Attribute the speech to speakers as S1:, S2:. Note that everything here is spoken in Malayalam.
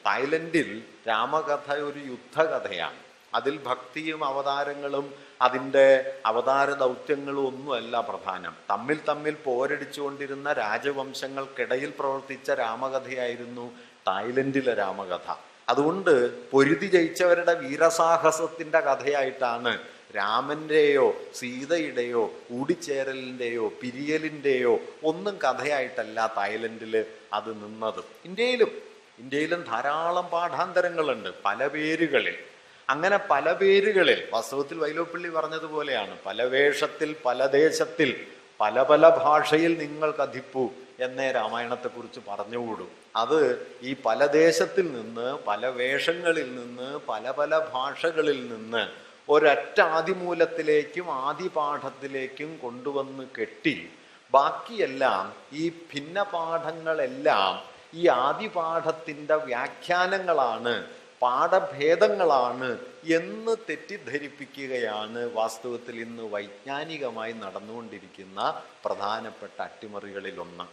S1: തായ്ലൻഡിൽ രാമകഥ ഒരു യുദ്ധകഥയാണ്. അതിൽ ഭക്തിയും അവതാരങ്ങളും അതിൻ്റെ അവതാര ദൗത്യങ്ങളും ഒന്നുമല്ല പ്രധാനം. തമ്മിൽ തമ്മിൽ പോരടിച്ചുകൊണ്ടിരുന്ന രാജവംശങ്ങൾക്കിടയിൽ പ്രവർത്തിച്ച രാമകഥയായിരുന്നു തായ്ലൻഡിലെ രാമകഥ. അതുകൊണ്ട് പൊരുതി ജയിച്ചവരുടെ വീരസാഹസത്തിൻ്റെ കഥയായിട്ടാണ് രാമൻ്റെയോ സീതയുടെയോ കൂടിച്ചേരലിൻ്റെയോ പിരിയലിൻ്റെയോ ഒന്നും കഥയായിട്ടല്ല തായ്ലൻഡിൽ അത് നിന്നത്. ഇന്ത്യയിലും ധാരാളം പാഠാന്തരങ്ങളുണ്ട് പല പേരുകളിൽ. അങ്ങനെ പല പേരുകളിൽ വാസ്തവത്തിൽ വൈലോപ്പിള്ളി പറഞ്ഞതുപോലെയാണ്, പല വേഷത്തിൽ പല ദേശത്തിൽ പല പല ഭാഷയിൽ നിങ്ങൾ കഥിപ്പൂ എന്നേ രാമായണത്തെക്കുറിച്ച് പറഞ്ഞുകൂടും. അത് ഈ പല ദേശത്തിൽ നിന്ന് പല വേഷങ്ങളിൽ നിന്ന് പല പല ഭാഷകളിൽ നിന്ന് ഒരൊറ്റ ആദിമൂലത്തിലേക്കും ആദിപാഠത്തിലേക്കും കൊണ്ടുവന്ന് കെട്ടി ബാക്കിയെല്ലാം ഈ ഭിന്ന പാഠങ്ങളെല്ലാം ഈ ആദിപാഠത്തിൻ്റെ വ്യാഖ്യാനങ്ങളാണ്, പാഠഭേദങ്ങളാണ് എന്ന് തെറ്റിദ്ധരിപ്പിക്കുകയാണ് വാസ്തവത്തിൽ ഇന്ന് വൈജ്ഞാനികമായി നടന്നുകൊണ്ടിരിക്കുന്ന പ്രധാനപ്പെട്ട അട്ടിമറികളിലൊന്ന്.